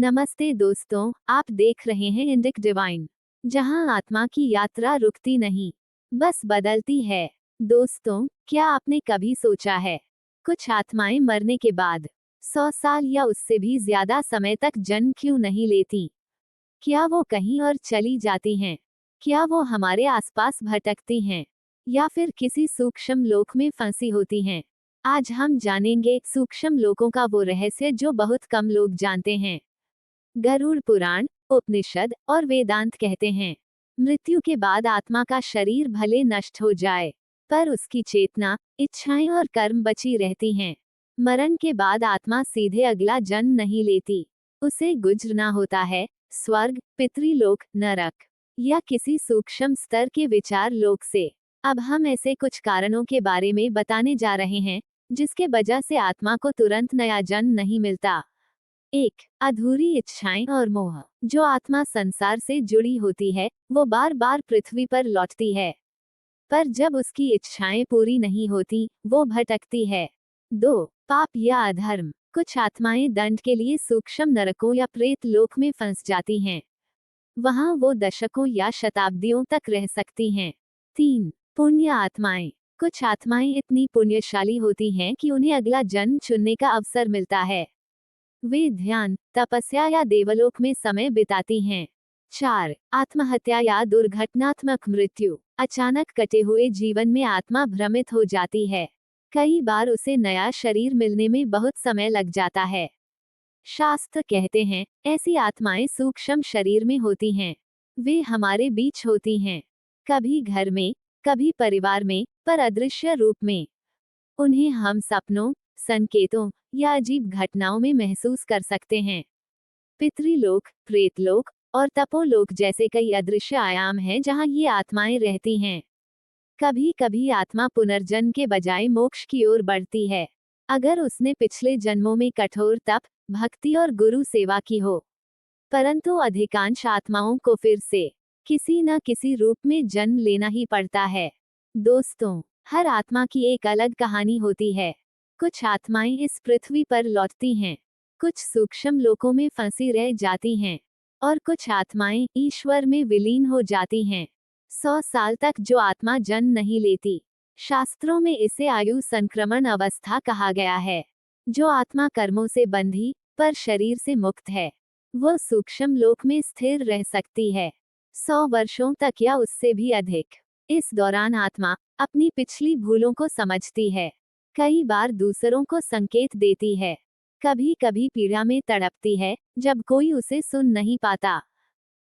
नमस्ते दोस्तों, आप देख रहे हैं इंडिक डिवाइन, जहां आत्मा की यात्रा रुकती नहीं, बस बदलती है। दोस्तों, क्या आपने कभी सोचा है, कुछ आत्माएं मरने के बाद 100 साल या उससे भी ज्यादा समय तक जन्म क्यों नहीं लेती? क्या वो कहीं और चली जाती हैं? क्या वो हमारे आसपास भटकती हैं? या फिर किसी सूक्ष्म लोक में फंसी होती हैं? आज हम जानेंगे सूक्ष्म लोकों का वो रहस्य जो बहुत कम लोग जानते हैं। गरुड़ पुराण, उपनिषद और वेदांत कहते हैं, मृत्यु के बाद आत्मा का शरीर भले नष्ट हो जाए, पर उसकी चेतना, इच्छाएं और कर्म बची रहती हैं। मरण के बाद आत्मा सीधे अगला जन्म नहीं लेती, उसे गुजरना होता है स्वर्ग, पितृलोक, नरक या किसी सूक्ष्म स्तर के विचार लोक से। अब हम ऐसे कुछ कारणों के बारे में बताने जा रहे हैं, जिसके वजह से आत्मा को तुरंत नया जन्म नहीं मिलता। 1. अधूरी इच्छाएं और मोह। जो आत्मा संसार से जुड़ी होती है, वो बार बार पृथ्वी पर लौटती है, पर जब उसकी इच्छाएं पूरी नहीं होती, वो भटकती है। 2. पाप या अधर्म। कुछ आत्माएं दंड के लिए सूक्ष्म नरकों या प्रेत लोक में फंस जाती हैं। वहां वो दशकों या शताब्दियों तक रह सकती हैं। 3. पुण्य आत्माएं। कुछ आत्माएं इतनी पुण्यशाली होती हैं कि उन्हें अगला जन्म चुनने का अवसर मिलता है। वे ध्यान, तपस्या या देवलोक में समय बिताती हैं। 4. आत्महत्या या दुर्घटनात्मक मृत्यु। अचानक कटे हुए जीवन में आत्मा भ्रमित हो जाती है, कई बार उसे नया शरीर मिलने में बहुत समय लग जाता है। शास्त्र कहते हैं, ऐसी आत्माएं सूक्ष्म शरीर में होती हैं। वे हमारे बीच होती हैं, कभी घर में, कभी परिवार में, पर अदृश्य रूप में। उन्हें हम सपनों, संकेतों या अजीब घटनाओं में महसूस कर सकते हैं। पितृलोक, प्रेतलोक और तपोलोक जैसे कई अदृश्य आयाम हैं जहां ये आत्माएं रहती हैं। कभी कभी आत्मा पुनर्जन्म के बजाय मोक्ष की ओर बढ़ती है, अगर उसने पिछले जन्मों में कठोर तप, भक्ति और गुरु सेवा की हो। परंतु अधिकांश आत्माओं को फिर से किसी न किसी रूप में जन्म लेना ही पड़ता है। दोस्तों, हर आत्मा की एक अलग कहानी होती है। कुछ आत्माएं इस पृथ्वी पर लौटती हैं, कुछ सूक्ष्म लोकों में फंसी रह जाती हैं, और कुछ आत्माएं ईश्वर में विलीन हो जाती हैं। 100 साल तक जो आत्मा जन्म नहीं लेती, शास्त्रों में इसे आयु संक्रमण अवस्था कहा गया है। जो आत्मा कर्मों से बंधी पर शरीर से मुक्त है, वो सूक्ष्म लोक में स्थिर रह सकती है, 100 वर्षों तक या उससे भी अधिक। इस दौरान आत्मा अपनी पिछली भूलों को समझती है, कई बार दूसरों को संकेत देती है, कभी कभी पीड़ा में तड़पती है जब कोई उसे सुन नहीं पाता।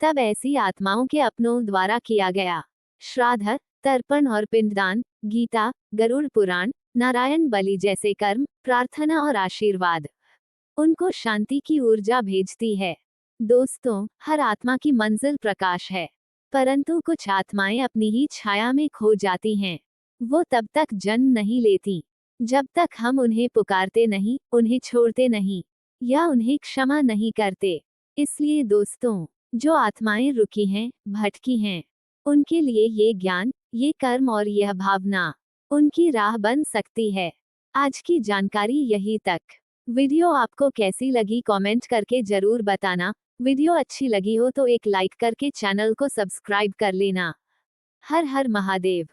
तब ऐसी आत्माओं के अपनों द्वारा किया गया श्राद्ध, तर्पण और पिंडदान, गीता, गरुड़ पुराण, नारायण बलि जैसे कर्म, प्रार्थना और आशीर्वाद उनको शांति की ऊर्जा भेजती है। दोस्तों, हर आत्मा की मंजिल प्रकाश है, परंतु कुछ आत्माएं अपनी ही छाया में खो जाती हैं। वो तब तक जन्म नहीं लेती जब तक हम उन्हें पुकारते नहीं, उन्हें छोड़ते नहीं या उन्हें क्षमा नहीं करते। इसलिए दोस्तों, जो आत्माएं रुकी हैं, भटकी हैं, उनके लिए ये ज्ञान, ये कर्म और यह भावना उनकी राह बन सकती है। आज की जानकारी यही तक। वीडियो आपको कैसी लगी कमेंट करके जरूर बताना। वीडियो अच्छी लगी हो तो एक लाइक करके चैनल को सब्सक्राइब कर लेना। हर हर महादेव।